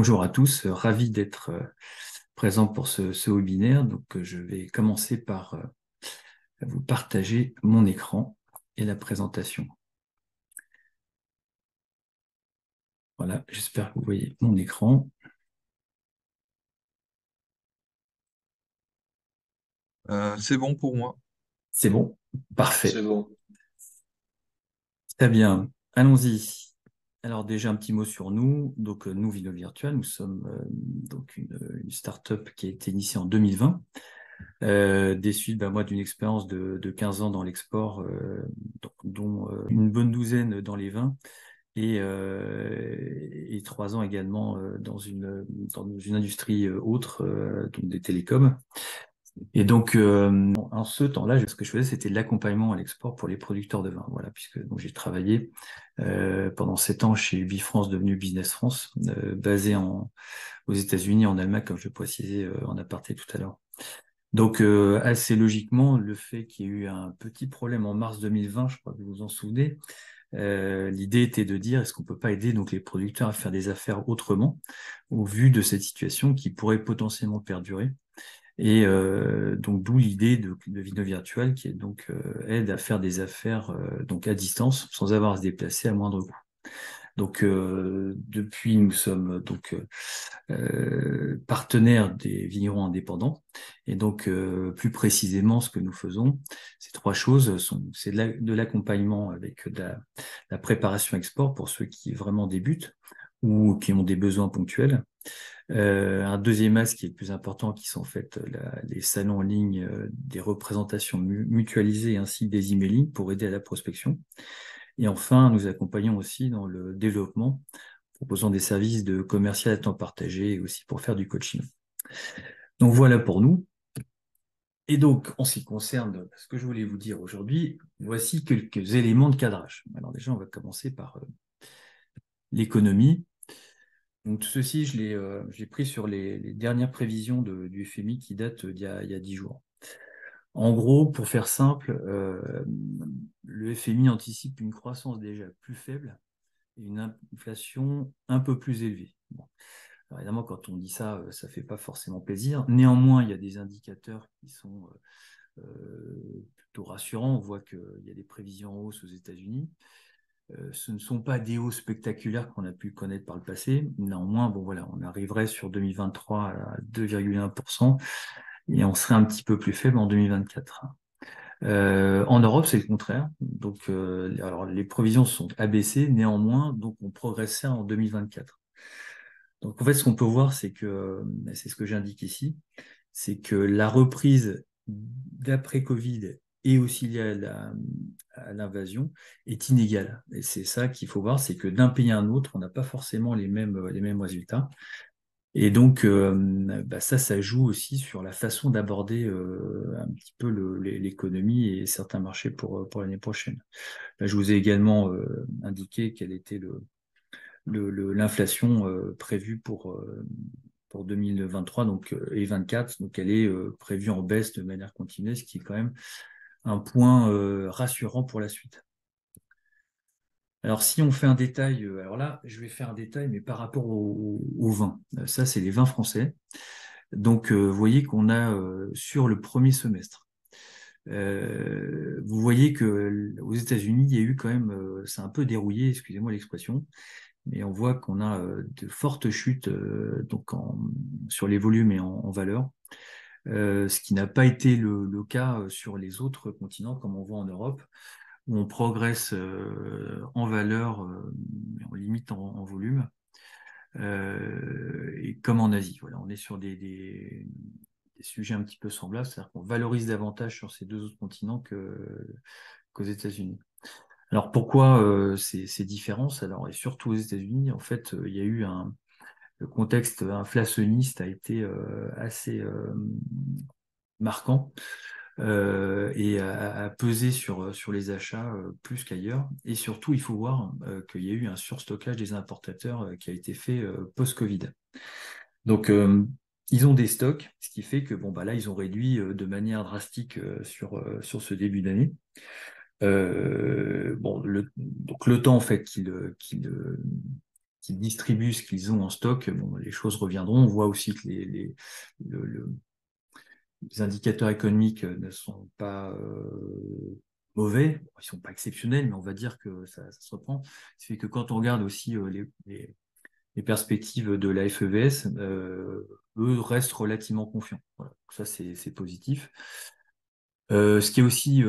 Bonjour à tous, ravi d'être présent pour ce webinaire. Donc, je vais commencer par vous partager mon écran et la présentation. Voilà, j'espère que vous voyez mon écran. C'est bon pour moi. C'est bon? C'est Parfait. bon. Très bien. Allons-y. Alors déjà un petit mot sur nous. Donc nous, Vino Virtual, nous sommes donc une start-up qui a été initiée en 2020. Des suites, moi, d'une expérience de 15 ans dans l'export, dont une bonne douzaine dans les vins et 3 ans également dans une industrie autre, donc des télécoms. Et donc, en ce temps-là, ce que je faisais, c'était de l'accompagnement à l'export pour les producteurs de vin. Voilà, puisque donc j'ai travaillé pendant 7 ans chez Bifrance, devenu Business France, basé aux États-Unis, en Allemagne, comme je le précisais en aparté tout à l'heure. Donc, assez logiquement, le fait qu'il y ait eu un petit problème en mars 2020, je crois que vous vous en souvenez, l'idée était de dire est-ce qu'on peut pas aider donc les producteurs à faire des affaires autrement, au vu de cette situation qui pourrait potentiellement perdurer. Et donc d'où l'idée de Vino Virtual qui est donc aide à faire des affaires donc à distance sans avoir à se déplacer à moindre coût. Donc depuis nous sommes donc partenaires des vignerons indépendants et donc plus précisément ce que nous faisons, ces trois choses c'est de l'accompagnement avec la préparation export pour ceux qui vraiment débutent ou qui ont des besoins ponctuels. Un deuxième axe qui est le plus important, qui sont en fait les salons en ligne, des représentations mutualisées ainsi que des emailing pour aider à la prospection. Et enfin, nous accompagnons aussi dans le développement, proposant des services de commercial à temps partagé et aussi pour faire du coaching. Donc voilà pour nous. Et donc, en ce qui concerne ce que je voulais vous dire aujourd'hui, voici quelques éléments de cadrage. Alors déjà, on va commencer par l'économie. Donc tout ceci, je l'ai pris sur les dernières prévisions du FMI qui datent d'il y a 10 jours. En gros, pour faire simple, le FMI anticipe une croissance déjà plus faible et une inflation un peu plus élevée. Bon. Alors évidemment, quand on dit ça, ça fait pas forcément plaisir. Néanmoins, il y a des indicateurs qui sont plutôt rassurants. On voit qu'il y a des prévisions en hausse aux États-Unis. Ce ne sont pas des hausses spectaculaires qu'on a pu connaître par le passé. Néanmoins, bon voilà, on arriverait sur 2023 à 2,1% et on serait un petit peu plus faible en 2024. En Europe, c'est le contraire. Donc, alors les provisions sont abaissées, néanmoins, donc on progressait en 2024. Donc, en fait, ce qu'on peut voir, c'est que, c'est ce que j'indique ici, c'est que la reprise d'après Covid et aussi liée à l'invasion est inégale. Et c'est ça qu'il faut voir, c'est que d'un pays à un autre, on n'a pas forcément les mêmes résultats. Et donc, ça joue aussi sur la façon d'aborder un petit peu l'économie et certains marchés pour l'année prochaine. Là, je vous ai également indiqué quelle était l'inflation prévue pour 2023 donc, et 2024. Donc, elle est prévue en baisse de manière continue, ce qui est quand même un point rassurant pour la suite. Alors, si on fait un détail, alors là, je vais faire un détail, mais par rapport au vin. Ça, c'est les vins français. Donc, vous voyez qu'on a sur le premier semestre, vous voyez que aux États-Unis, il y a eu quand même, c'est un peu dérouillé, excusez-moi l'expression, mais on voit qu'on a de fortes chutes donc sur les volumes et en valeur, ce qui n'a pas été le cas sur les autres continents, comme on voit en Europe, où on progresse en valeur, mais on limite en volume. Et comme en Asie, voilà, on est sur des sujets un petit peu semblables, c'est-à-dire qu'on valorise davantage sur ces deux autres continents qu'aux États-Unis. Alors pourquoi ces différences? Alors et surtout aux États-Unis, en fait, il y a eu le contexte inflationniste a été assez marquant et a pesé sur les achats plus qu'ailleurs. Et surtout, il faut voir qu'il y a eu un surstockage des importateurs qui a été fait post-Covid. Donc, ils ont des stocks, ce qui fait que bon, là, ils ont réduit de manière drastique sur ce début d'année. Donc le temps en fait qu'ils distribuent ce qu'ils ont en stock, bon, les choses reviendront. On voit aussi que les indicateurs économiques ne sont pas mauvais. Ils sont pas exceptionnels, mais on va dire que ça se reprend. Ce qui fait que quand on regarde aussi les perspectives de la FEVS, eux restent relativement confiants. Voilà. Ça, c'est positif. Ce qui est aussi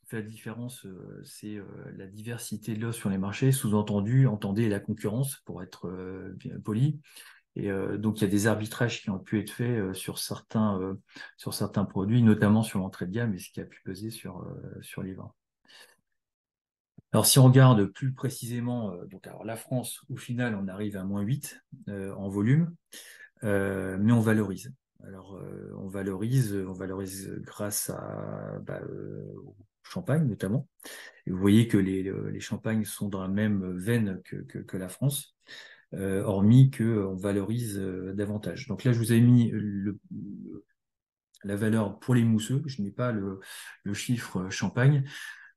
fait la différence, c'est la diversité de l'offre sur les marchés. Sous-entendu, entendez la concurrence, pour être bien poli. Et donc, il y a des arbitrages qui ont pu être faits sur certains produits, notamment sur l'entrée de gamme, et ce qui a pu peser sur les vins. Alors, si on regarde plus précisément, donc alors la France, au final, on arrive à -8 en volume, mais on valorise. Alors, on valorise grâce au champagne notamment. Et vous voyez que les champagnes sont dans la même veine que la France, hormis qu'on valorise davantage. Donc là, je vous ai mis la valeur pour les mousseux. Je n'ai pas le chiffre champagne.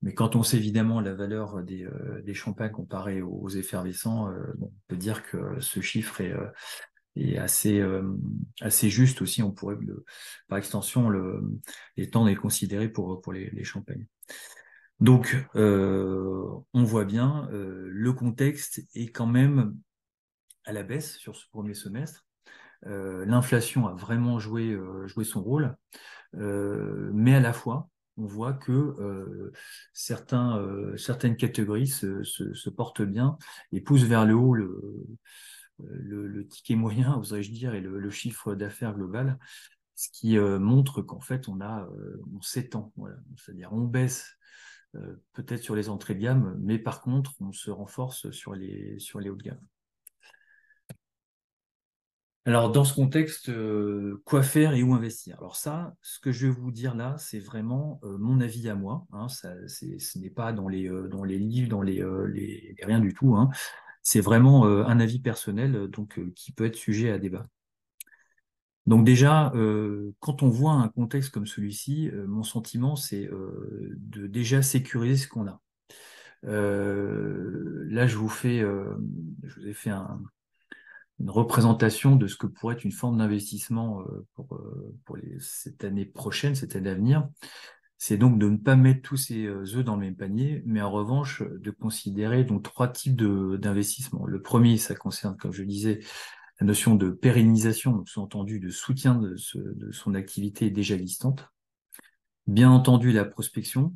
Mais quand on sait évidemment la valeur des champagnes comparée aux effervescents, on peut dire que ce chiffre est assez juste aussi. On pourrait, par extension, l'étendre et le considérer pour les champagnes. Donc, on voit bien, le contexte est quand même à la baisse sur ce premier semestre. L'inflation a vraiment joué son rôle. Mais à la fois, on voit que certaines catégories se portent bien et poussent vers le haut le ticket moyen, oserais-je dire, et le chiffre d'affaires global, ce qui montre qu'en fait, on s'étend. Voilà. C'est-à-dire, on baisse peut-être sur les entrées de gamme, mais par contre, on se renforce sur les hauts de gamme. Alors, dans ce contexte, quoi faire et où investir? Alors ça, ce que je vais vous dire là, c'est vraiment mon avis à moi. Hein, ce n'est pas dans les livres, dans rien du tout. Hein. C'est vraiment un avis personnel, donc qui peut être sujet à débat. Donc déjà, quand on voit un contexte comme celui-ci, mon sentiment, c'est de déjà sécuriser ce qu'on a. Là, je vous ai fait une représentation de ce que pourrait être une forme d'investissement pour cette année prochaine, cette année à venir. C'est donc de ne pas mettre tous ses œufs dans le même panier, mais en revanche de considérer donc trois types d'investissements. Le premier, ça concerne, comme je disais, la notion de pérennisation, donc sous-entendu de soutien de son activité déjà existante. Bien entendu, la prospection,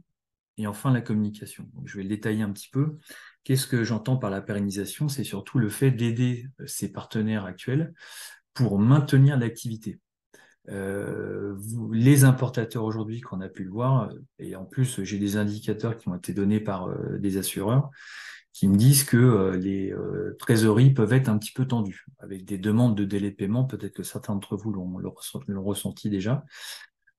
et enfin, la communication. Donc, je vais le détailler un petit peu. Qu'est-ce que j'entends par la pérennisation? C'est surtout le fait d'aider ses partenaires actuels pour maintenir l'activité. Les importateurs aujourd'hui, qu'on a pu le voir, et en plus, j'ai des indicateurs qui ont été donnés par des assureurs, qui me disent que les trésoreries peuvent être un petit peu tendues, avec des demandes de délai de paiement. Peut-être que certains d'entre vous l'ont ressenti déjà.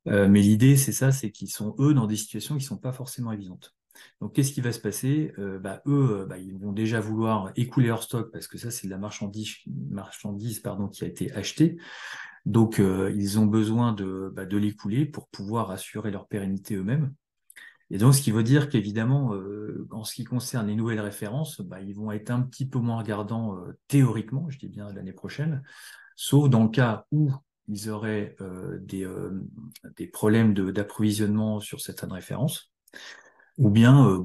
Mais l'idée, c'est ça, c'est qu'ils sont, eux, dans des situations qui sont pas forcément évidentes. Donc, qu'est-ce qui va se passer? Eux, ils vont déjà vouloir écouler leur stock parce que ça, c'est de la marchandise qui a été achetée. Donc, ils ont besoin de l'écouler pour pouvoir assurer leur pérennité eux-mêmes. Et donc, ce qui veut dire qu'évidemment, en ce qui concerne les nouvelles références, ils vont être un petit peu moins regardants théoriquement, je dis bien l'année prochaine, sauf dans le cas où ils auraient des problèmes d'approvisionnement sur certaines références, ou bien,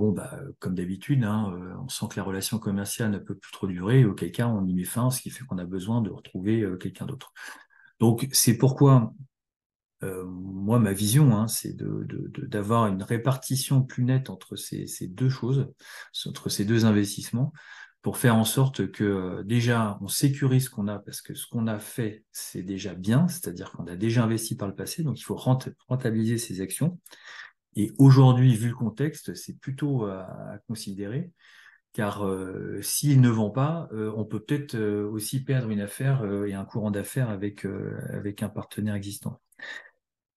comme d'habitude, hein, on sent que la relation commerciale ne peut plus trop durer, et auquel cas on y met fin, ce qui fait qu'on a besoin de retrouver quelqu'un d'autre. Donc c'est pourquoi moi ma vision, hein, c'est d'avoir une répartition plus nette entre ces deux choses, entre ces deux investissements, pour faire en sorte que déjà on sécurise ce qu'on a, parce que ce qu'on a fait, c'est déjà bien, c'est-à-dire qu'on a déjà investi par le passé, donc il faut rentabiliser ces actions. Et aujourd'hui, vu le contexte, c'est plutôt à considérer, car s'il ne vend pas, on peut peut-être aussi perdre une affaire et un courant d'affaires avec un partenaire existant.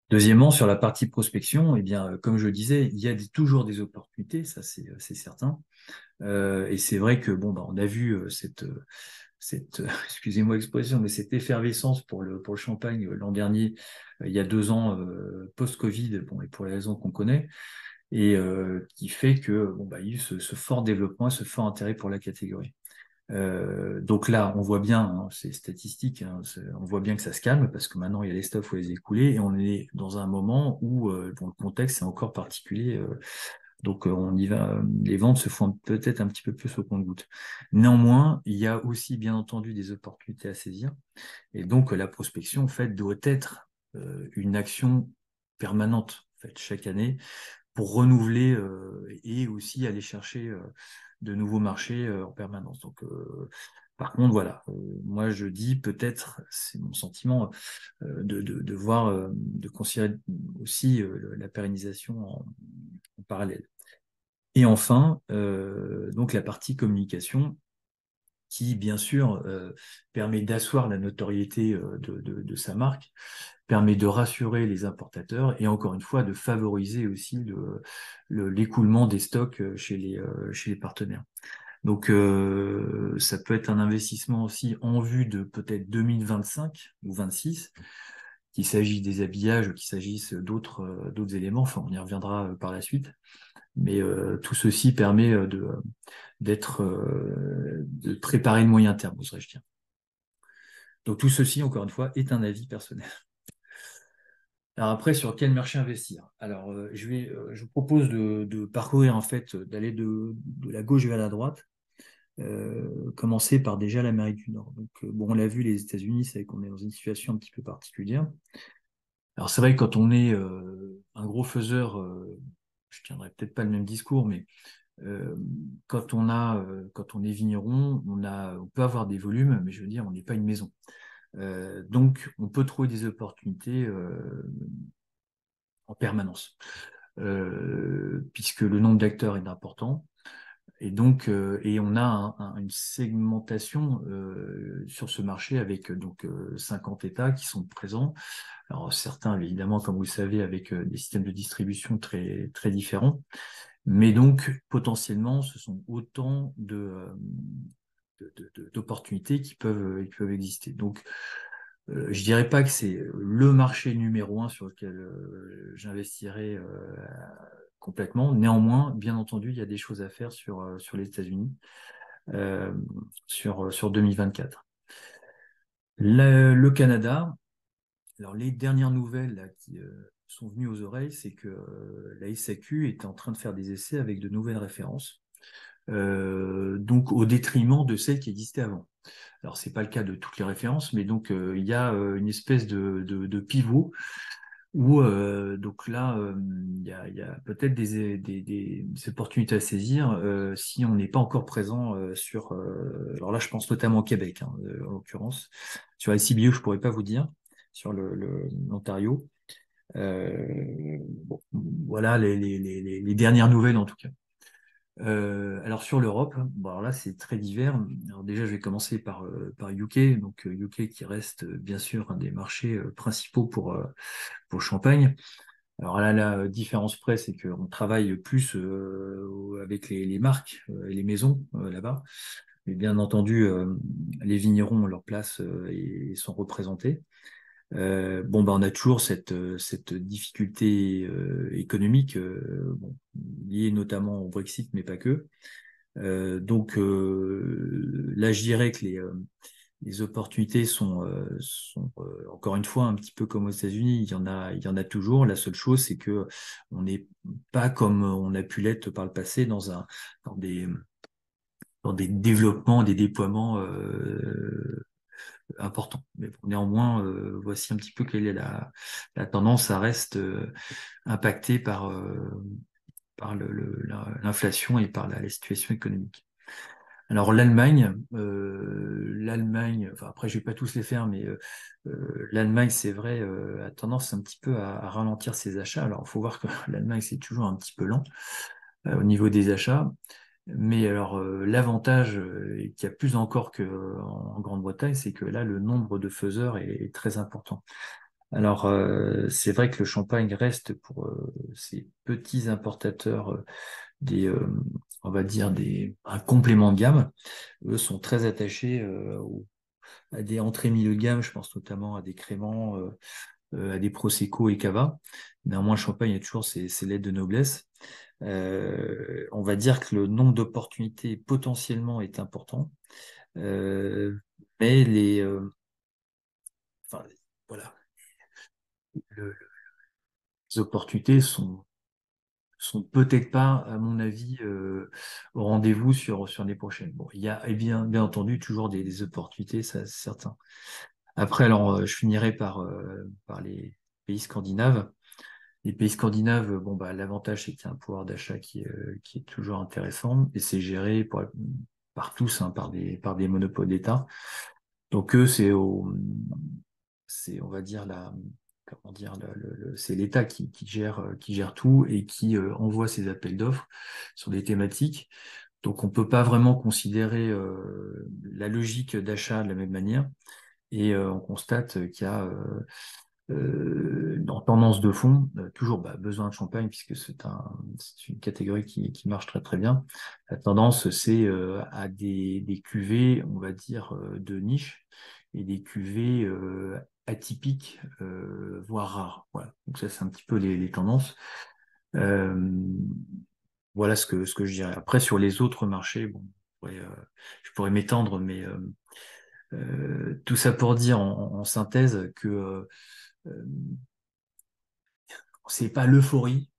Deuxièmement, sur la partie prospection, eh bien, comme je le disais, il y a toujours des opportunités, ça c'est certain. Et c'est vrai que on a vu cette excusez-moi l'expression, mais cette effervescence pour le champagne l'an dernier, il y a 2 ans, post-Covid, et pour les raisons qu'on connaît, et qui fait que il y a eu ce fort développement, ce fort intérêt pour la catégorie. Donc là, on voit bien, hein, c'est statistique, hein, on voit bien que ça se calme parce que maintenant il y a les stocks, faut les écouler et on est dans un moment où bon, le contexte est encore particulier. Donc on y va, les ventes se font peut-être un petit peu plus au compte-gouttes. Néanmoins, il y a aussi bien entendu des opportunités à saisir et donc la prospection en fait doit être une action permanente en fait chaque année pour renouveler et aussi aller chercher de nouveaux marchés en permanence. Donc, par contre, voilà, moi je dis peut-être, c'est mon sentiment, de voir, de considérer aussi la pérennisation en parallèle. Et enfin, donc la partie communication qui, bien sûr, permet d'asseoir la notoriété de sa marque, permet de rassurer les importateurs et encore une fois de favoriser aussi l'écoulement des stocks chez les partenaires. Donc ça peut être un investissement aussi en vue de peut-être 2025 ou 26, qu'il s'agisse des habillages ou qu'il s'agisse d'autres éléments, enfin on y reviendra par la suite, mais tout ceci permet de préparer le moyen terme, oserais-je dire. Donc tout ceci, encore une fois, est un avis personnel. Alors après, sur quel marché investir? Alors, je vous propose de parcourir en fait, d'aller de la gauche vers la droite, commencer par déjà l'Amérique du Nord. Donc, bon, on l'a vu, les États-Unis, c'est qu'on est dans une situation un petit peu particulière. Alors, c'est vrai que quand on est un gros faiseur, je tiendrai peut-être pas le même discours, mais euh, quand on est vigneron, on peut avoir des volumes, mais je veux dire, on n'est pas une maison. Donc, on peut trouver des opportunités en permanence, puisque le nombre d'acteurs est important. Et donc, et on a une segmentation sur ce marché avec 50 États qui sont présents. Alors certains, évidemment, comme vous le savez, avec des systèmes de distribution très très différents. Mais donc potentiellement, ce sont autant d'opportunités qui peuvent exister. Donc, je dirais pas que c'est le marché numéro un sur lequel j'investirais complètement. Néanmoins, bien entendu, il y a des choses à faire sur les États-Unis sur 2024. Le Canada, alors les dernières nouvelles là, qui sont venues aux oreilles, c'est que la SAQ est en train de faire des essais avec de nouvelles références, donc au détriment de celles qui existaient avant. Alors c'est pas le cas de toutes les références, mais donc il y a une espèce de pivot où donc là il y a peut-être des opportunités à saisir si on n'est pas encore présent sur alors là je pense notamment au Québec en l'occurrence sur la CBO je pourrais pas vous dire sur l'Ontario bon, voilà les dernières nouvelles en tout cas. Alors sur l'Europe, bon, alors là c'est très divers. Alors déjà je vais commencer par UK, donc UK qui reste bien sûr un des marchés principaux pour Champagne. Alors là, la différence près, c'est qu'on travaille plus avec les marques et les maisons là-bas. Mais bien entendu, les vignerons ont leur place et sont représentés. Bon, ben, on a toujours cette difficulté économique, bon, liée notamment au Brexit, mais pas que. Donc là, je dirais que les opportunités sont encore une fois un petit peu comme aux États-Unis. Il y en a toujours. La seule chose, c'est que on n'est pas comme on a pu l'être par le passé dans des dans des développements, des déploiements importants. Mais bon, néanmoins, voici un petit peu quelle est la tendance. Ça reste impacté par l'inflation et par la situation économique. Alors l'Allemagne, enfin après je vais pas tous les faire, mais l'Allemagne c'est vrai a tendance un petit peu à ralentir ses achats. Alors il faut voir que l'Allemagne c'est toujours un petit peu lent au niveau des achats, mais alors l'avantage qu'il y a plus encore qu'en Grande-Bretagne, c'est que là le nombre de faiseurs est très important. Alors c'est vrai que le champagne reste pour ces petits importateurs des, on va dire un complément de gamme. Eux sont très attachés à des entrées milieu de gamme. Je pense notamment à des créments à des prosecco et cava. Néanmoins, le champagne a toujours ses lettres de noblesse. On va dire que le nombre d'opportunités potentiellement est important, euh, mais enfin, voilà, les opportunités sont peut-être pas, à mon avis, au rendez-vous sur les prochaines. Bon, il y a bien entendu toujours des opportunités, ça c'est certain. Après, alors, je finirai par les pays scandinaves. Les pays scandinaves, bon, bah, l'avantage, c'est qu'il y a un pouvoir d'achat qui est toujours intéressant et c'est géré par tous, hein, par des monopoles d'État. Donc, eux, on va dire, comment dire, c'est l'État qui gère tout et qui envoie ses appels d'offres sur des thématiques. Donc, on peut pas vraiment considérer la logique d'achat de la même manière. Et on constate qu'il y a en tendance de fond, toujours besoin de champagne puisque c'est une catégorie qui marche très très bien. La tendance, c'est à des cuvées, on va dire, de niche et des cuvées atypiques, voire rares. Voilà. Donc ça, c'est un petit peu les tendances. Euh, voilà ce que je dirais. Après, sur les autres marchés, bon, je pourrais m'étendre, mais tout ça pour dire en synthèse que euh, c'est pas l'euphorie,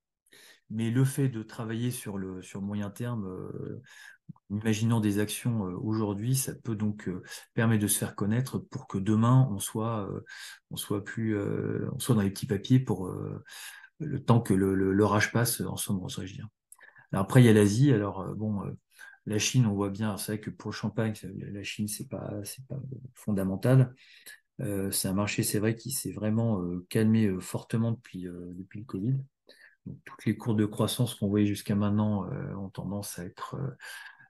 mais le fait de travailler sur le moyen terme, imaginant des actions aujourd'hui, ça peut donc permettre de se faire connaître pour que demain on soit dans les petits papiers pour le temps que l'orage passe en somme, oserais-je dire. Alors après, il y a l'Asie. Alors bon, la Chine, on voit bien, c'est vrai que pour le champagne, la Chine, c'est pas fondamental. C'est un marché, c'est vrai, qui s'est vraiment calmé fortement depuis le Covid. Donc, toutes les courbes de croissance qu'on voyait jusqu'à maintenant ont tendance à être,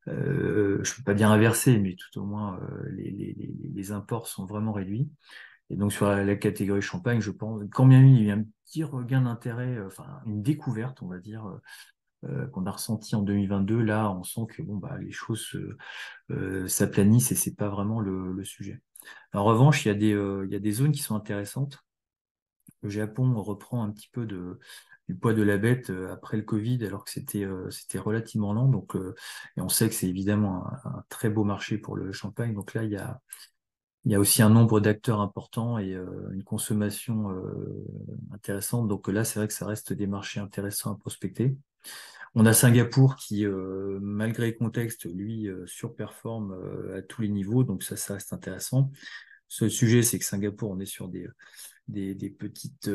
je ne peux pas dire inversées, mais tout au moins les imports sont vraiment réduits. Et donc sur la catégorie champagne, je pense, quand bien même il y a eu un petit regain d'intérêt, enfin une découverte, on va dire, qu'on a ressenti en 2022, là on sent que bon bah les choses s'aplanissent et c'est pas vraiment le sujet. En revanche, il y a des zones qui sont intéressantes. Le Japon reprend un petit peu du poids de la bête après le Covid, alors que c'était relativement lent. Donc, et on sait que c'est évidemment un très beau marché pour le champagne. Donc là, il y a aussi un nombre d'acteurs importants et une consommation intéressante. Donc là, c'est vrai que ça reste des marchés intéressants à prospecter. On a Singapour qui, malgré le contexte, lui, surperforme à tous les niveaux. Donc ça reste intéressant. Ce sujet, c'est que Singapour, on est sur des petites,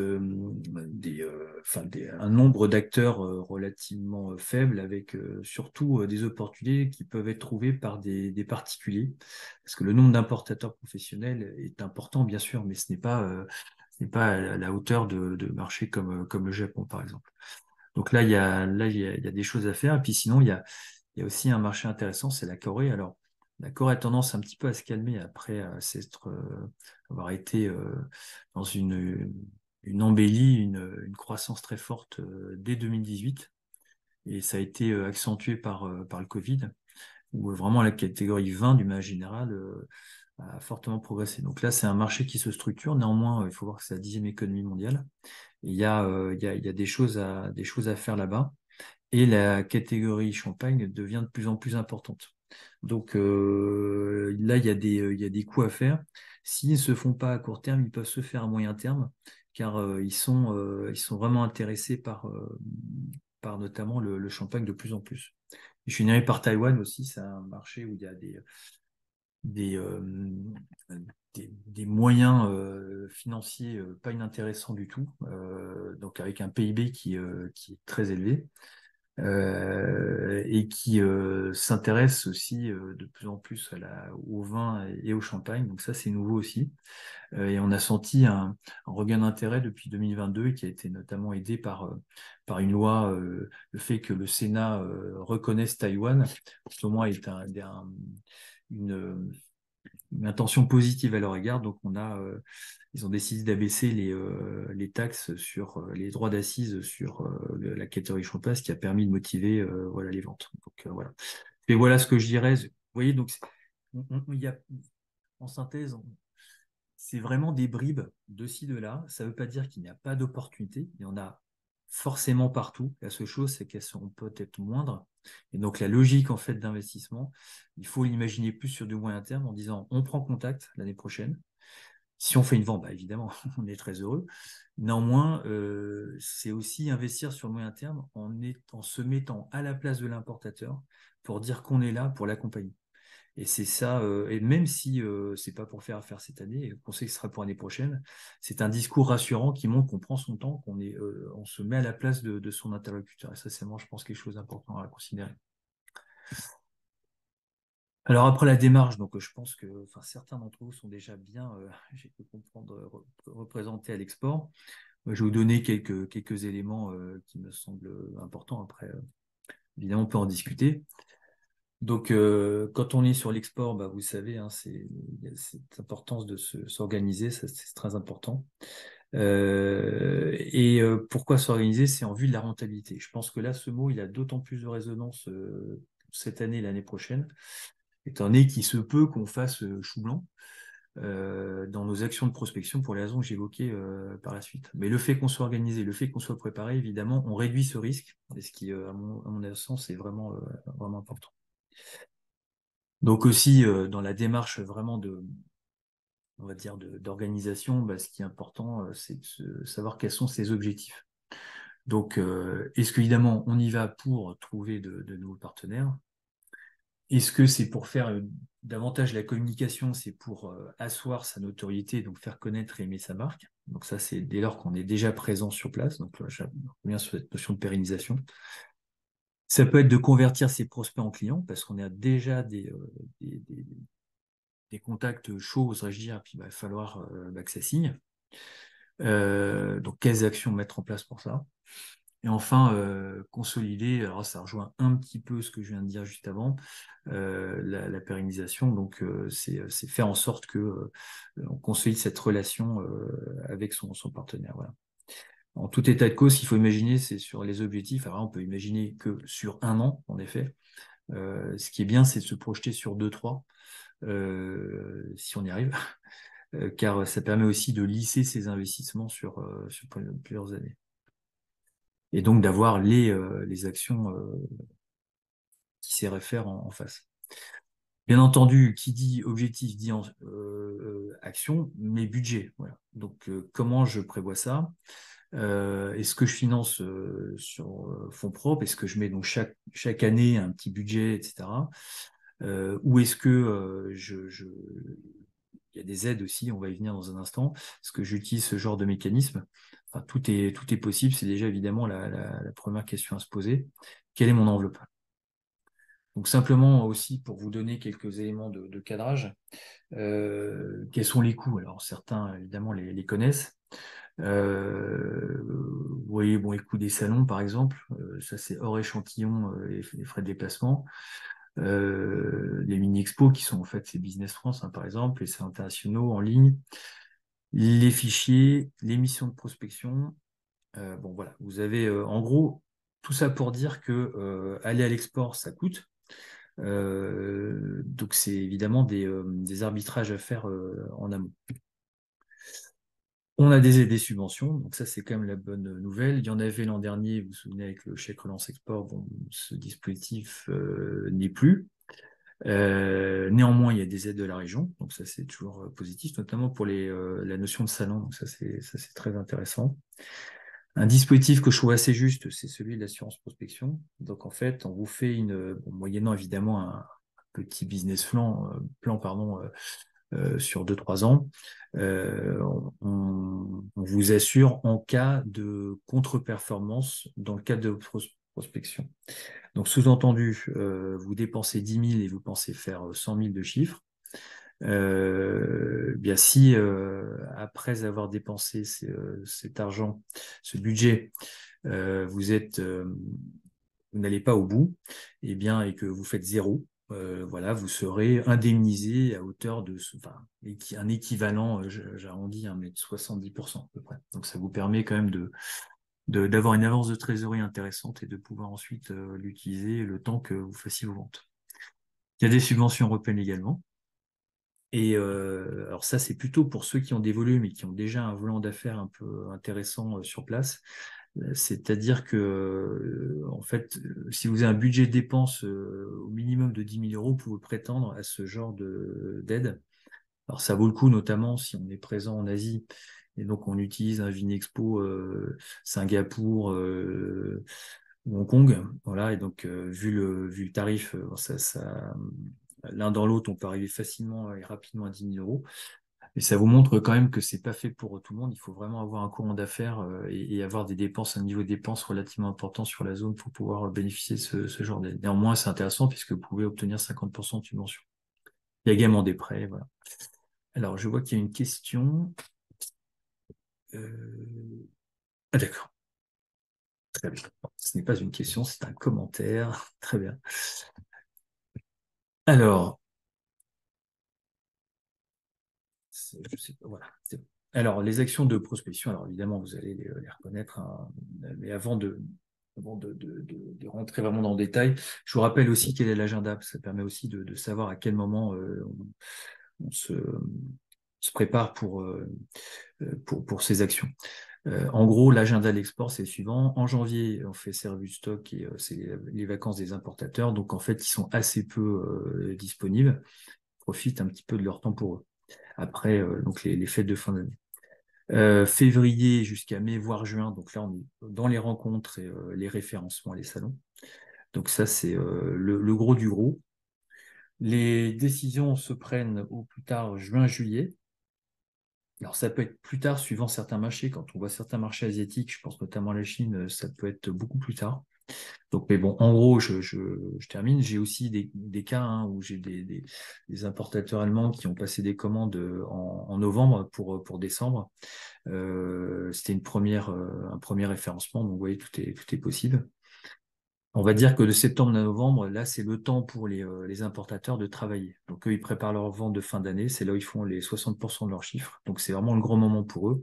enfin un nombre d'acteurs relativement faible, avec surtout des opportunités qui peuvent être trouvées par des particuliers, parce que le nombre d'importateurs professionnels est important, bien sûr, mais ce n'est pas à la hauteur de marchés comme le Japon, par exemple. Donc là, il y a des choses à faire. Et puis sinon, il y a aussi un marché intéressant, c'est la Corée. Alors, la Corée a tendance un petit peu à se calmer après avoir été dans une embellie, une croissance très forte dès 2018. Et ça a été accentué par le Covid, où vraiment la catégorie vin, du manière générale, a fortement progressé. Donc là, c'est un marché qui se structure. Néanmoins, il faut voir que c'est la 10e économie mondiale. Et il y a des choses à faire là-bas. Et la catégorie champagne devient de plus en plus importante. Donc là, il y a des coûts à faire. S'ils ne se font pas à court terme, ils peuvent se faire à moyen terme, car ils sont vraiment intéressés par notamment le champagne de plus en plus. Je finirai par Taïwan aussi, c'est un marché où il y a des, euh, des moyens financiers pas inintéressants du tout, donc avec un PIB qui est très élevé et qui s'intéresse aussi de plus en plus au vin et au champagne. Donc ça, c'est nouveau aussi. Et on a senti un regain d'intérêt depuis 2022 qui a été notamment aidé par une loi, le fait que le Sénat reconnaisse Taïwan, pour moi, est une, une intention positive à leur égard. Donc ils ont décidé d'abaisser les taxes sur les droits d'assises sur la catégorie champagne, ce qui a permis de motiver voilà, les ventes. Donc voilà. Et voilà ce que je dirais. Vous voyez, donc il y a, en synthèse, c'est vraiment des bribes de ci, de là. Ça ne veut pas dire qu'il n'y a pas d'opportunité. Il y en a forcément partout. La seule chose, c'est qu'elles sont peut-être moindres. Et donc, la logique, en fait, d'investissement, il faut l'imaginer plus sur du moyen terme en disant, on prend contact l'année prochaine. Si on fait une vente, bah, évidemment, on est très heureux. Néanmoins, c'est aussi investir sur le moyen terme en se mettant à la place de l'importateur pour dire qu'on est là pour l'accompagner. Et c'est ça, et même si c'est pas pour faire affaire cette année, et qu'on sait que ce sera pour l'année prochaine, c'est un discours rassurant qui montre qu'on prend son temps, on se met à la place de son interlocuteur. Et ça, c'est vraiment, je pense, quelque chose d'important à considérer. Alors après la démarche, donc je pense que enfin, certains d'entre vous sont déjà bien, j'ai pu comprendre, représentés à l'export. Je vais vous donner quelques éléments qui me semblent importants. Après, évidemment, on peut en discuter. Donc, quand on est sur l'export, bah, vous savez, hein, il y a cette importance de s'organiser, ça c'est très important. Pourquoi s'organiser? C'est en vue de la rentabilité. Je pense que là, ce mot, il a d'autant plus de résonance cette année et l'année prochaine, étant donné qu'il se peut qu'on fasse chou blanc dans nos actions de prospection pour les raisons que j'évoquais par la suite. Mais le fait qu'on soit organisé, le fait qu'on soit préparé, évidemment, on réduit ce risque, et ce qui, à mon sens, est vraiment important. Donc aussi, dans la démarche vraiment on va dire, d'organisation, bah, ce qui est important, c'est de savoir quels sont ses objectifs. Donc, est-ce qu'évidemment, on y va pour trouver de nouveaux partenaires? Est-ce que c'est pour faire davantage la communication, c'est pour asseoir sa notoriété, donc faire connaître et aimer sa marque? Donc ça, c'est dès lors qu'on est déjà présent sur place. Donc, je reviens sur cette notion de pérennisation. Ça peut être de convertir ses prospects en clients, parce qu'on a déjà des contacts chauds, oserais-je dire, puis bah, il va falloir bah, que ça signe. Donc, quelles actions mettre en place pour ça? Et enfin, consolider, alors ça rejoint un petit peu ce que je viens de dire juste avant, la pérennisation. Donc, c'est faire en sorte que on consolide cette relation avec son partenaire. Voilà. En tout état de cause, il faut imaginer, c'est sur les objectifs. Alors, on peut imaginer que sur un an, en effet. Ce qui est bien, c'est de se projeter sur 2, 3, si on y arrive, car ça permet aussi de lisser ses investissements sur plusieurs années. Et donc d'avoir les actions qui s'y réfèrent en face. Bien entendu, qui dit objectif dit action, mais budget. Voilà. Donc comment je prévois ça? Est-ce que je finance sur fonds propres? Est-ce que je mets donc chaque année un petit budget, etc. Ou est-ce que il y a des aides aussi, on va y venir dans un instant. Est-ce que j'utilise ce genre de mécanisme? Enfin, tout est possible. C'est déjà évidemment la première question à se poser. Quelle est mon enveloppe? Donc simplement aussi pour vous donner quelques éléments de cadrage, quels sont les coûts? Alors certains évidemment les connaissent. Vous voyez bon, les coûts des salons par exemple, ça c'est hors échantillon les frais de déplacement. Les mini-expos qui sont en fait ces Business France, hein, par exemple, les salons internationaux en ligne, les fichiers, les missions de prospection. Bon voilà, vous avez en gros tout ça pour dire que aller à l'export, ça coûte. Donc c'est évidemment des arbitrages à faire en amont. On a des subventions, donc ça c'est quand même la bonne nouvelle. Il y en avait l'an dernier, vous vous souvenez, avec le chèque relance export, bon, ce dispositif n'est plus. Néanmoins, il y a des aides de la région, donc ça c'est toujours positif, notamment pour la notion de salon, donc ça c'est très intéressant. Un dispositif que je trouve assez juste, c'est celui de l'assurance prospection. Donc en fait, on vous fait moyennant évidemment un petit business plan pardon, sur 2, 3 ans, on vous assure en cas de contre-performance dans le cadre de votre prospection. Donc sous-entendu, vous dépensez 10 000 et vous pensez faire 100 000 de chiffre. Bien si après avoir dépensé cet argent, ce budget, vous n'allez pas au bout, et que vous faites zéro, voilà, vous serez indemnisé à hauteur enfin, un équivalent, j'arrondis, mais de 70% à peu près. Donc ça vous permet quand même d'avoir une avance de trésorerie intéressante et de pouvoir ensuite l'utiliser le temps que vous fassiez vos ventes. Il y a des subventions européennes également. Et alors ça, c'est plutôt pour ceux qui ont des volumes et qui ont déjà un volant d'affaires un peu intéressant sur place. C'est-à-dire que, en fait, si vous avez un budget de dépenses au minimum de 10 000 euros, vous pouvez prétendre à ce genre d'aide. Alors ça vaut le coup, notamment si on est présent en Asie et donc on utilise un Vinexpo Singapour ou Hong Kong. Voilà, et donc vu le tarif, l'un dans l'autre, on peut arriver facilement et rapidement à 10 000 euros. Et ça vous montre quand même que c'est pas fait pour tout le monde. Il faut vraiment avoir un courant d'affaires et avoir des dépenses, un niveau de dépenses relativement important sur la zone pour pouvoir bénéficier de ce genre d'aide. Néanmoins, c'est intéressant puisque vous pouvez obtenir 50% de subvention. Il y a également des prêts, voilà. Alors, je vois qu'il y a une question. Ah, d'accord. Très bien. Bon, ce n'est pas une question, c'est un commentaire. Très bien. Alors, je sais pas, voilà. Bon. Alors, les actions de prospection, alors évidemment, vous allez les reconnaître, hein, mais avant de rentrer vraiment dans le détail, je vous rappelle aussi quel est l'agenda. Ça permet aussi de savoir à quel moment on se prépare pour ces actions. En gros, l'agenda de l'export, c'est le suivant. En janvier, on fait service du stock et c'est les vacances des importateurs. Donc, en fait, ils sont assez peu disponibles. Ils profitent un petit peu de leur temps pour eux. Après, donc les fêtes de fin d'année. Février jusqu'à mai, voire juin. Donc là, on est dans les rencontres et les référencements, les salons. Donc ça, c'est le gros du gros. Les décisions se prennent au plus tard juin-juillet. Alors ça peut être plus tard suivant certains marchés. Quand on voit certains marchés asiatiques, je pense notamment à la Chine, ça peut être beaucoup plus tard. Donc, mais bon, en gros, je termine. J'ai aussi des cas où j'ai des importateurs allemands qui ont passé des commandes en novembre pour décembre. C'était un premier référencement, donc vous voyez, tout est possible. On va dire que de septembre à novembre, là, c'est le temps pour les importateurs de travailler. Donc, eux, ils préparent leur vente de fin d'année. C'est là où ils font les 60% de leurs chiffres. Donc, c'est vraiment le grand moment pour eux.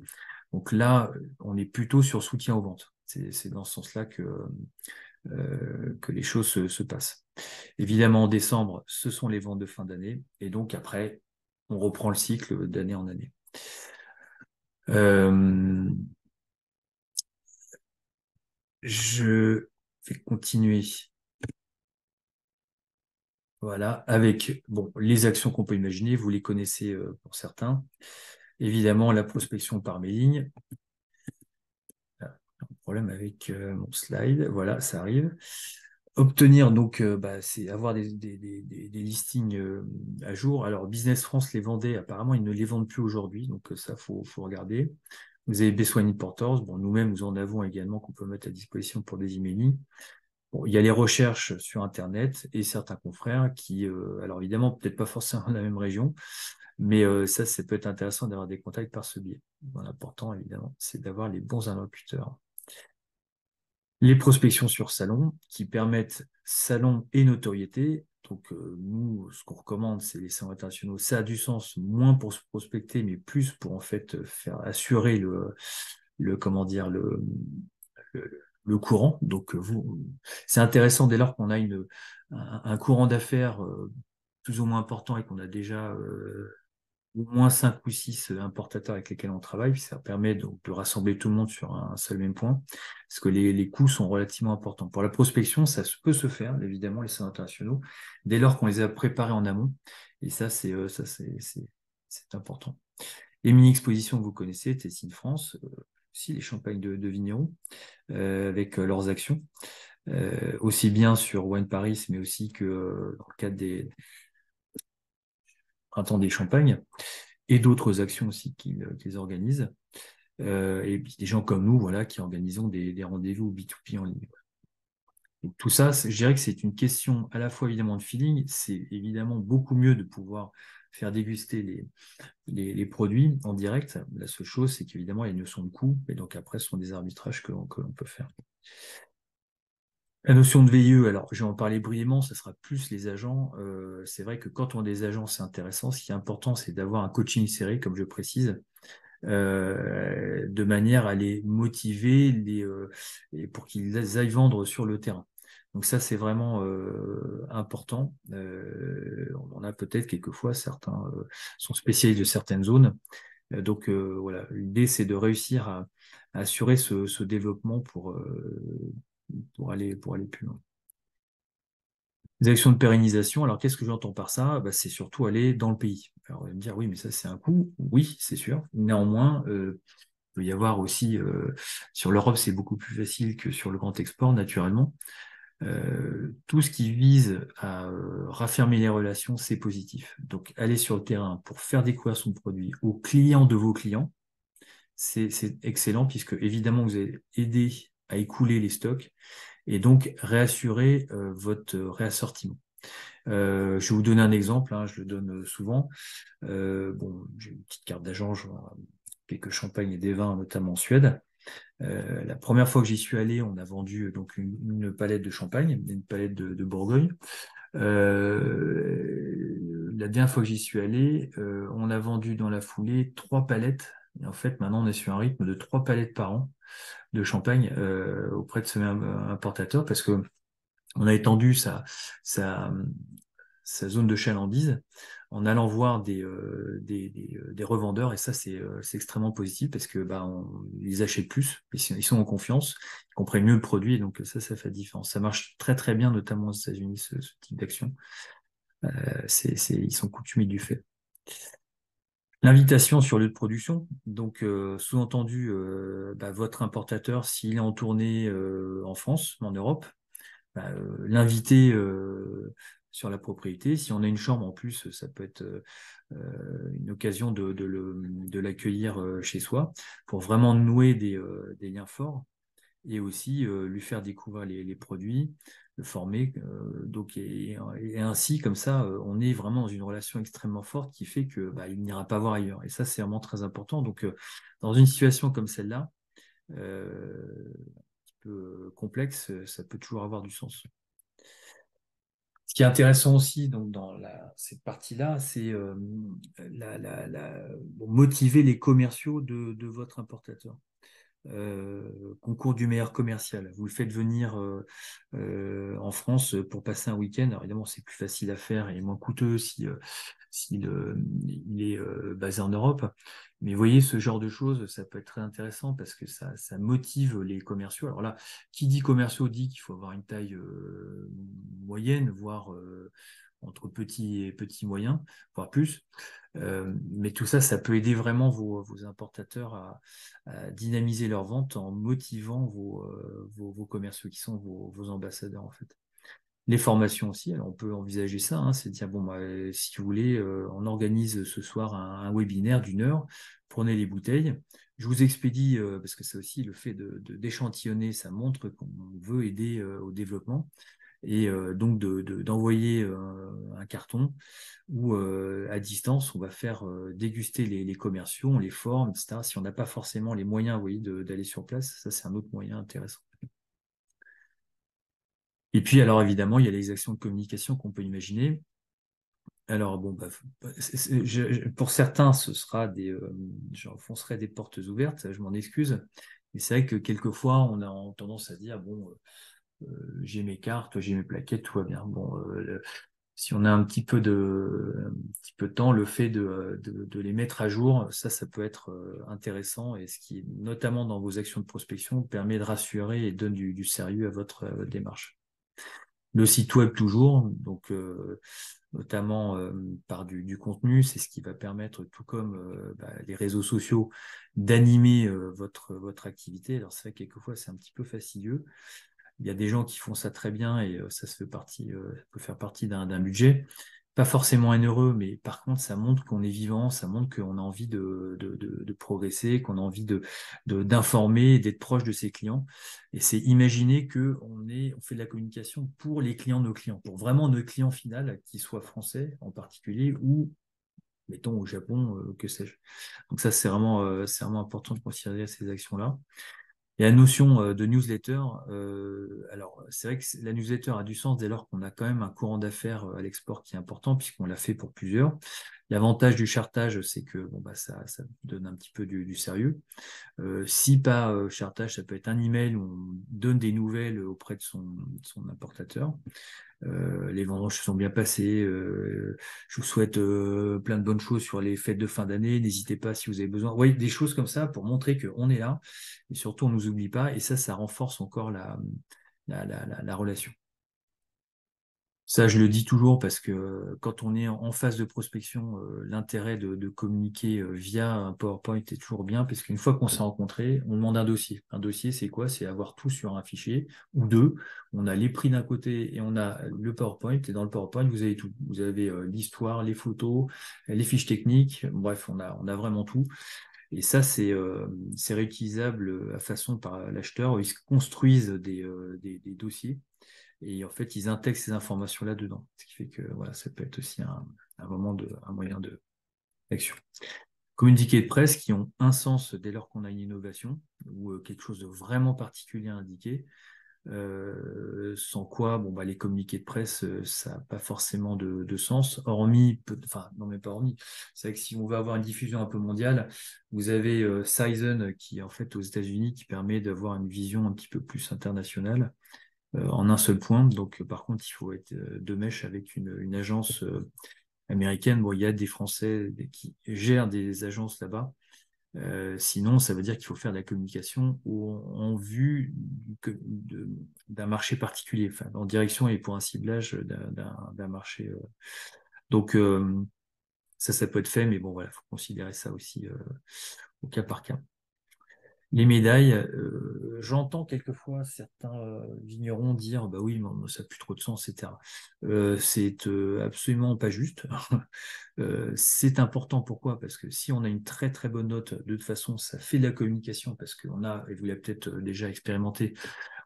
Donc là, on est plutôt sur soutien aux ventes. C'est dans ce sens-là que les choses se passent. Évidemment, en décembre, ce sont les ventes de fin d'année. Et donc, après, on reprend le cycle d'année en année. Euh, je vais continuer. Voilà, avec bon, les actions qu'on peut imaginer, vous les connaissez pour certains. Évidemment, la prospection par mailing. Ah, un problème avec mon slide. Voilà, ça arrive. Obtenir, donc, c'est avoir des listings à jour. Alors, Business France les vendait, apparemment, ils ne les vendent plus aujourd'hui, donc ça, faut regarder. Vous avez Besoin Porters, bon, nous-mêmes, nous en avons également qu'on peut mettre à disposition pour des emailing. Bon, il y a les recherches sur Internet et certains confrères qui, alors évidemment, peut-être pas forcément dans la même région, mais ça peut être intéressant d'avoir des contacts par ce biais. Bon, l'important, évidemment, c'est d'avoir les bons interlocuteurs. Les prospections sur salon qui permettent salon et notoriété. Donc, nous, ce qu'on recommande, c'est les salons internationaux. Ça a du sens, moins pour se prospecter, mais plus pour en fait faire assurer comment dire, le courant. Donc, c'est intéressant dès lors qu'on a un courant d'affaires plus ou moins important et qu'on a déjà au moins 5 ou 6 importateurs avec lesquels on travaille, puis ça permet donc de rassembler tout le monde sur un seul même point, parce que les coûts sont relativement importants. Pour la prospection, ça peut se faire, évidemment, les salons internationaux, dès lors qu'on les a préparés en amont, et c'est important. Les mini-expositions que vous connaissez, Tessine France, aussi les champagnes de vignerons, avec leurs actions, aussi bien sur Wine Paris, mais aussi que dans le cadre des Printemps des Champagnes, et d'autres actions aussi qu'ils organisent. Et puis des gens comme nous, voilà, qui organisons des rendez-vous B2B en ligne. Donc, tout ça, je dirais que c'est une question à la fois évidemment de feeling, c'est évidemment beaucoup mieux de pouvoir faire déguster les produits en direct. La seule chose, c'est qu'évidemment, il y a une notion de coût, et donc après, ce sont des arbitrages que l'on peut faire. La notion de VIE, alors je vais en parler brièvement, ce sera plus les agents. C'est vrai que quand on a des agents, c'est intéressant. Ce qui est important, c'est d'avoir un coaching serré, comme je précise, de manière à les motiver et pour qu'ils aillent vendre sur le terrain. Donc ça, c'est vraiment important. On a peut-être quelquefois, certains sont spécialistes de certaines zones. Donc voilà, l'idée, c'est de réussir à assurer ce développement pour aller plus loin. Les actions de pérennisation, alors qu'est-ce que j'entends par ça? Bah, c'est surtout aller dans le pays. Alors, on va me dire, oui, mais ça, c'est un coût. Oui, c'est sûr. Néanmoins, il peut y avoir aussi, sur l'Europe, c'est beaucoup plus facile que sur le grand export, naturellement. Tout ce qui vise à raffermir les relations, c'est positif. Donc, aller sur le terrain pour faire découvrir son produit aux clients de vos clients, c'est excellent puisque, évidemment, vous allez aider à écouler les stocks et donc réassurer votre réassortiment. Je vais vous donner un exemple, hein, je le donne souvent. Bon, j'ai une petite carte d'agent, je vois quelques champagnes et des vins, notamment en Suède. La première fois que j'y suis allé, on a vendu donc une palette de champagne, une palette de Bourgogne. La dernière fois que j'y suis allé, on a vendu dans la foulée 3 palettes. Et en fait, maintenant, on est sur un rythme de 3 palettes par an de champagne auprès de ce même importateur parce que on a étendu sa, sa zone de chalandise en allant voir des revendeurs et ça c'est extrêmement positif parce que ils achètent plus, ils sont en confiance, ils comprennent mieux le produit et donc ça fait la différence. Ça marche très très bien notamment aux États-Unis ce type d'action. Ils sont coutumiers du fait. L'invitation sur lieu de production, donc sous-entendu votre importateur s'il est en tournée en France, en Europe, l'inviter sur la propriété. Si on a une chambre en plus, ça peut être une occasion de l'accueillir chez soi pour vraiment nouer des liens forts et aussi lui faire découvrir les produits, le former. Et ainsi, comme ça, on est vraiment dans une relation extrêmement forte qui fait que il n'ira pas voir ailleurs. Et ça, c'est vraiment très important. Donc, dans une situation comme celle-là, un petit peu complexe, ça peut toujours avoir du sens. Ce qui est intéressant aussi donc, dans cette partie-là, c'est motiver les commerciaux de votre importateur. Concours du meilleur commercial. Vous le faites venir en France pour passer un week-end. Alors évidemment, c'est plus facile à faire et moins coûteux s'il il est basé en Europe. Mais vous voyez, ce genre de choses, ça peut être très intéressant parce que ça motive les commerciaux. Alors là, qui dit commerciaux dit qu'il faut avoir une taille moyenne, voire entre petit et petit moyen, voire plus. Mais tout ça, ça peut aider vraiment vos importateurs à dynamiser leurs ventes en motivant vos commerciaux qui sont vos ambassadeurs en fait. Les formations aussi, alors on peut envisager ça, hein, c'est de dire bon si vous voulez, on organise ce soir un webinaire d'1 heure, prenez les bouteilles, je vous expédie parce que c'est aussi le fait d'échantillonner, ça montre qu'on veut aider au développement et donc d'envoyer un carton où à distance on va faire déguster les commerciaux, on les forme, etc. Si on n'a pas forcément les moyens, vous voyez, d'aller sur place, ça c'est un autre moyen intéressant. Et puis, alors évidemment, il y a les actions de communication qu'on peut imaginer. Alors, bon, pour certains, ce sera j'enfoncerai des portes ouvertes, je m'en excuse. Mais c'est vrai que quelquefois, on a tendance à dire, bon, j'ai mes cartes, j'ai mes plaquettes, tout va bien. Bon, si on a un petit peu de temps, le fait de les mettre à jour, ça peut être intéressant et ce qui, notamment dans vos actions de prospection, permet de rassurer et donne du sérieux à votre démarche. Le site web toujours, donc notamment par du contenu, c'est ce qui va permettre, tout comme les réseaux sociaux, d'animer votre activité. Alors c'est vrai que quelquefois c'est un petit peu fastidieux. Il y a des gens qui font ça très bien et ça peut faire partie d'un budget. Pas forcément heureux, mais par contre, ça montre qu'on est vivant, ça montre qu'on a envie de progresser, qu'on a envie d'informer, d'être proche de ses clients. Et c'est imaginer que on fait de la communication pour les clients de nos clients, pour vraiment nos clients finaux, qu'ils soient français en particulier ou, mettons, au Japon, que sais-je. Donc ça, c'est vraiment important de considérer ces actions-là. Et la notion de newsletter, alors c'est vrai que la newsletter a du sens dès lors qu'on a quand même un courant d'affaires à l'export qui est important puisqu'on l'a fait pour plusieurs. L'avantage du chartage, c'est que bon, bah, ça donne un petit peu du sérieux. Si pas chartage, ça peut être un email où on donne des nouvelles auprès de son importateur. Les vendanges se sont bien passées. Je vous souhaite plein de bonnes choses sur les fêtes de fin d'année. N'hésitez pas si vous avez besoin. Oui, des choses comme ça pour montrer qu'on est là et surtout on nous oublie pas. Et ça renforce encore la relation. Ça, je le dis toujours parce que quand on est en phase de prospection, l'intérêt de communiquer via un PowerPoint est toujours bien parce qu'une fois qu'on s'est rencontré, on demande un dossier. Un dossier, c'est quoi? C'est avoir tout sur un fichier ou deux. On a les prix d'un côté et on a le PowerPoint. Et dans le PowerPoint, vous avez tout. Vous avez l'histoire, les photos, les fiches techniques. Bref, on a vraiment tout. Et ça, c'est réutilisable à façon par l'acheteur. Ils se construisent des dossiers. Et en fait, ils intègrent ces informations là-dedans. Ce qui fait que voilà, ça peut être aussi un moyen d'action. Communiqués de presse qui ont un sens dès lors qu'on a une innovation ou quelque chose de vraiment particulier à indiquer. Sans quoi, bon, bah, les communiqués de presse, ça n'a pas forcément de sens. Hormis, enfin, non, mais pas hormis. C'est vrai que si on veut avoir une diffusion un peu mondiale, vous avez Sizen qui, en fait, aux États-Unis, qui permet d'avoir une vision un petit peu plus internationale en un seul point. Donc, par contre, il faut être de mèche avec une agence américaine. Bon, il y a des Français qui gèrent des agences là-bas. Sinon, ça veut dire qu'il faut faire de la communication en vue d'un marché particulier, enfin, en direction et pour un ciblage d'un marché. Donc, ça peut être fait, mais bon, voilà, il faut considérer ça aussi au cas par cas. Les médailles, j'entends quelquefois certains vignerons dire bah oui, mais ça n'a plus trop de sens, etc. C'est absolument pas juste. C'est important, pourquoi? Parce que si on a une très très bonne note, de toute façon, ça fait de la communication parce qu'on a, et vous l'avez peut-être déjà expérimenté,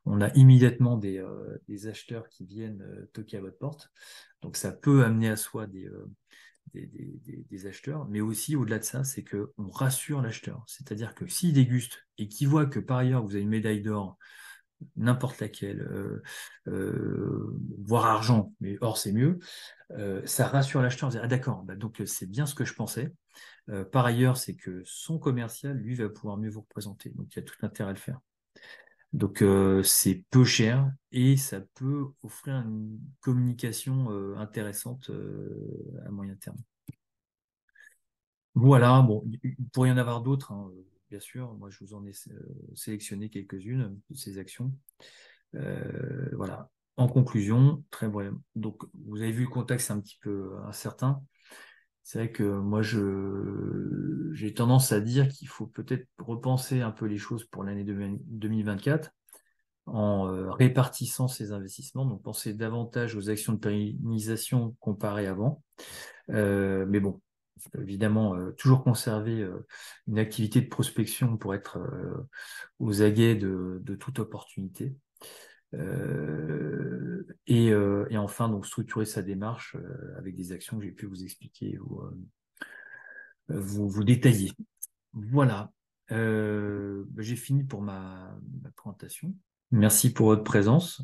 on a immédiatement des acheteurs qui viennent toquer à votre porte. Donc ça peut amener à soi des acheteurs, mais aussi au-delà de ça, c'est qu'on rassure l'acheteur. C'est-à-dire que s'il déguste et qu'il voit que par ailleurs vous avez une médaille d'or, n'importe laquelle, voire argent, mais or c'est mieux, ça rassure l'acheteur. Ah d'accord, bah donc c'est bien ce que je pensais. Par ailleurs, c'est que son commercial, lui, va pouvoir mieux vous représenter. Donc il y a tout intérêt à le faire. Donc c'est peu cher et ça peut offrir une communication intéressante à moyen terme. Voilà, bon, il pourrait y en avoir d'autres, hein, bien sûr. Moi, je vous en ai sélectionné quelques-unes de ces actions. Voilà. En conclusion, très bref. Donc, vous avez vu le contexte un petit peu incertain. C'est vrai que moi, j'ai tendance à dire qu'il faut peut-être repenser un peu les choses pour l'année 2024 en répartissant ces investissements. Donc, penser davantage aux actions de pérennisation comparées avant. Mais bon, évidemment, toujours conserver une activité de prospection pour être aux aguets de toute opportunité. Et enfin, donc structurer sa démarche avec des actions que j'ai pu vous expliquer ou vous détailler. Voilà. J'ai fini pour ma présentation. Merci pour votre présence.